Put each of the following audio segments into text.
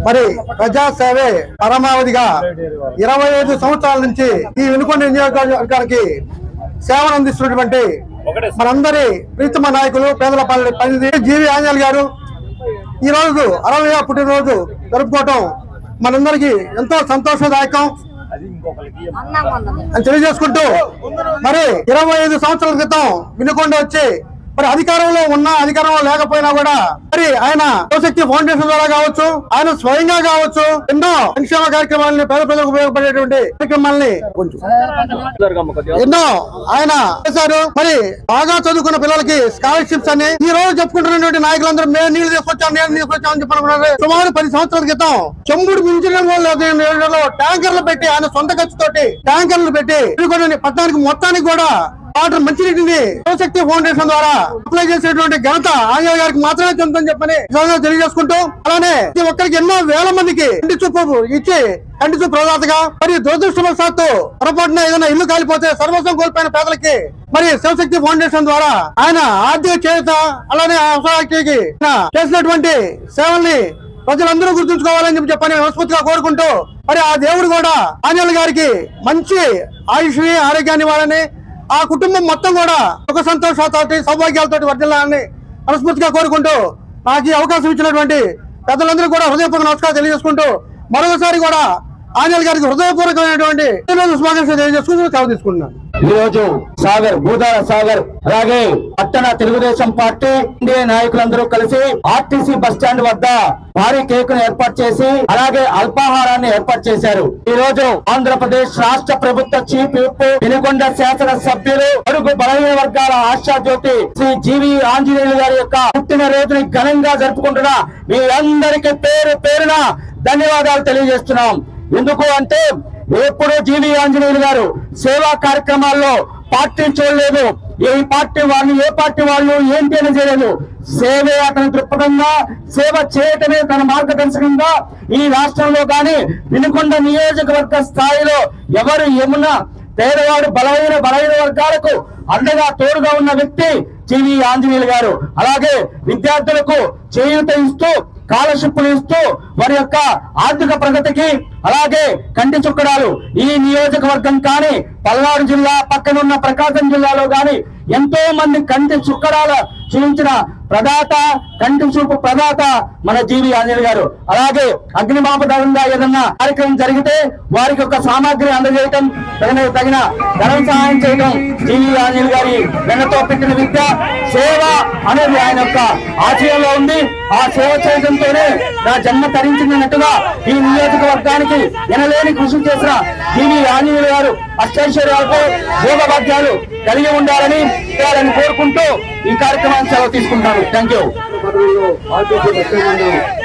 మరి ప్రజాసేవే పరమావధిగా 25 సంవత్సరాల నుంచి ఈ వినుకొండ నియోజకవర్గానికి సేవలు అందిస్తున్నటువంటి మనందరి ప్రీతమ నాయకులు పేదల పని జీవి ఆంజనేయులు గారు ఈ రోజు 60వ పుట్టినరోజు జరుపుకోవటం మనందరికీ ఎంతో సంతోషదాయకం అని తెలియజేసుకుంటూ మరి 25 సంవత్సరాల క్రితం వినుకొండ వచ్చి మరి అధికారంలో ఉన్నా అధికారంలో లేకపోయినా కూడా మరి ఆయన శివశక్తి ఫౌండేషన్ ద్వారా కావచ్చు, ఆయన స్వయంగా కావచ్చు, ఎన్నో సంక్షేమ కార్యక్రమాలని పేద ప్రజలకు ఉపయోగపడేటువంటి కార్యక్రమాలని ఎన్నో ఆయన చేశారు. మరి బాగా చదువుకున్న పిల్లలకి స్కాలర్షిప్స్ అని ఈ రోజు చెప్పుకుంటున్నటువంటి నాయకులందరూ మేము నీళ్లు తీసుకొచ్చామని చెప్పనుకున్నారు. సుమారు 10 సంవత్సరాల క్రితం చెంబుడు మించిన ట్యాంకర్లు పెట్టి ఆయన సొంత ఖర్చుతోటి ట్యాంకర్లు పెట్టి పట్టణానికి మొత్తానికి కూడా వాటర్ మంచినీటిని శివశక్తి ఫౌండేషన్ ద్వారా అప్లై చేసేటువంటి ఘనత ఆంజనేయ గారికి మాత్రమే చెందుతుందని చెప్పని తెలియజేసుకుంటూ అలానే ఒక్కరికి ఎన్నో వేల మందికి కంటి చూపు ఇచ్చి కంటి చూపు ప్రదాతగా మరియు దురదృష్టవశాత్తు పొరపాటున ఏదైనా ఇల్లు కాలిపోతే సర్వస్వం కోల్పోయిన పేదలకి మరి శివశక్తి ఫౌండేషన్ ద్వారా ఆయన ఆర్థిక చేత అలానే అవసరానికి చేసినటువంటి సేవల్ని ప్రజలందరూ గుర్తుంచుకోవాలని చెప్పని మనస్ఫూర్తిగా కోరుకుంటూ మరి ఆ దేవుడు కూడా ఆంజనేయ గారికి మంచి ఆయుష్ని ఆరోగ్యాన్ని ఇవ్వాలని ఆ కుటుంబం మొత్తం కూడా సుఖ సంతోషాలతోటి సౌభాగ్యాలతోటి వర్ధిల్లాలని మనస్ఫూర్తిగా కోరుకుంటూ నాకు ఈ అవకాశం ఇచ్చినటువంటి పెద్దలందరూ కూడా హృదయపూర్వక నమస్కారం తెలియజేసుకుంటూ మరొకసారి కూడా ఆంజనేయ గారికి హృదయపూర్వకమైనటువంటి శుభాకాంక్షలు తెలియజేసుకుంటూ సెలవు తీసుకుంటున్నాను. ఈ రోజు సాగర్ భూదార సాగర్ అలాగే పట్టణ తెలుగుదేశం పార్టీ ఇండియా నాయకులందరూ కలిసి ఆర్టీసీ బస్ స్టాండ్ వద్ద భారీ కేక్ ను ఏర్పాటు చేసి అలాగే అల్పాహారాన్ని ఏర్పాటు చేశారు. ఈ రోజు ఆంధ్రప్రదేశ్ రాష్ట్ర ప్రభుత్వ చీఫ్ విప్ వినుకొండ శాసన సభ్యులు అడుగు బలహీన వర్గాల ఆశాజ్యోతి శ్రీ జీవి ఆంజనేయులు గారి యొక్క పుట్టినరోజుని ఘనంగా జరుపుకుంటున్న మీ అందరికీ పేరు పేరున ధన్యవాదాలు తెలియజేస్తున్నాం. ఎందుకు అంటే ఎప్పుడు జీవి ఆంజనేయులు గారు సేవా కార్యక్రమాల్లో పార్టీ చూడలేదు. ఏ పార్టీ వాళ్ళు ఏంటి అని చేయలేదు. సేవే అతని దృక్పథంగా సేవ చేయటమే తన మార్గదర్శకంగా ఈ రాష్ట్రంలో కానీ వినుకొండ నియోజకవర్గ స్థాయిలో ఎవరు ఏమున్నా పేదవాడు బలహీన వర్గాలకు అండగా తోడుగా ఉన్న వ్యక్తి జీవి ఆంజనేయులు గారు. అలాగే విద్యార్థులకు చేయూత ఇస్తూ స్కాలర్షిప్లు ఇస్తూ వారి యొక్క ఆర్థిక ప్రగతికి అలాగే కంటి చుక్కడాలు ఈ నియోజకవర్గం కానీ పల్నాడు జిల్లా పక్కనున్న ప్రకాశం జిల్లాలో కానీ ఎంతో మంది కంటి చుక్కడాల చూపించిన ప్రదాత కంటి చూపు ప్రదాత మన జీవి ఆంజనేయులు గారు. అలాగే అగ్నిమాపదంగా ఏదన్నా కార్యక్రమం జరిగితే వారికి ఒక సామాగ్రి అందజేయటం తగిన ధనం సహాయం చేయడం జీవి ఆంజనేయులు గారి వెన్నతో పెట్టిన విద్య సేవ అనేది ఆయన యొక్క ఆశయంలో ఉంది. ఆ సేవ చేయడంతోనే నా జన్మ తరించినట్టుగా ఈ నియోజకవర్గానికి ఎనలేని కృషి చేసిన జీవి ఆంజనేయులు గారు అష్టైశ్వర్యాలతో భోగభాగ్యాలు కలిగి ఉండాలని కోరుకుంటూ ఈ కార్యక్రమాన్ని సెలవు తీసుకుంటాను. Thank you.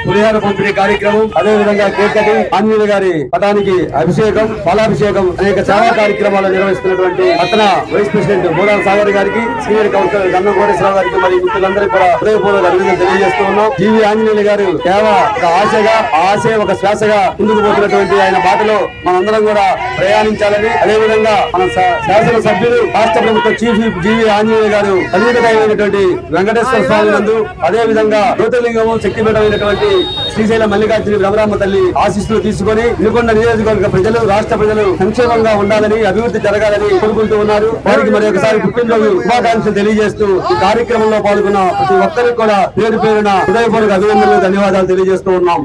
పులిహార పంపిణీ కార్యక్రమం అదేవిధంగా కేక్ కటింగ్ ఆంజనేయులు గారి పదానికి అభిషేకం ఫలాభిషేకం అనేక సేవా కార్యక్రమాలు నిర్వహిస్తున్నటువంటి పట్టణ వైస్ ప్రెసిడెంట్ భూదార సాగర్ గారికి సీనియర్ కౌన్సిలర్ గన్నం కోటేశ్వరరావు గారికి మరియు మిత్రులందరికీ కూడా హృదయపూర్వక అభినందనలు తెలియజేస్తూ ఉన్నాం. జీవి ఆంజనేయులు గారు కేవలం ఒక ఆశగా ఆశే ఒక శ్వాసగా ముందుకు పోతున్నటువంటి ఆయన బాటలో మనందరం కూడా ప్రయాణించాలని అదేవిధంగా మన శాసన సభ్యులు రాష్ట్ర ప్రభుత్వ చీఫ్ జీవి ఆంజనేయులు గారు అద్భుతమైనటువంటి వెంకటేశ్వర స్వామి నందు అదే విధంగా జ్యోతిర్లింగము శక్తిపీఠమైనటువంటి శ్రీశైల మల్లికార్జున బ్రహ్మరామ తల్లి ఆశీస్సులు తీసుకుని వినుకొండ నియోజకవర్గ ప్రజలు రాష్ట్ర ప్రజలు సంక్షేమంగా ఉండాలని అభివృద్ధి జరగాలని కోరుకుంటూ ఉన్నారు. వారికి మరి ఒకసారి పుట్టినరోజు శుభాకాంక్షలు తెలియజేస్తూ ఈ కార్యక్రమంలో పాల్గొన్న ప్రతి ఒక్కరికి కూడా పేరు పేరున హృదయపూర్వక అభినందనలు ధన్యవాదాలు తెలియజేస్తూ ఉన్నాం.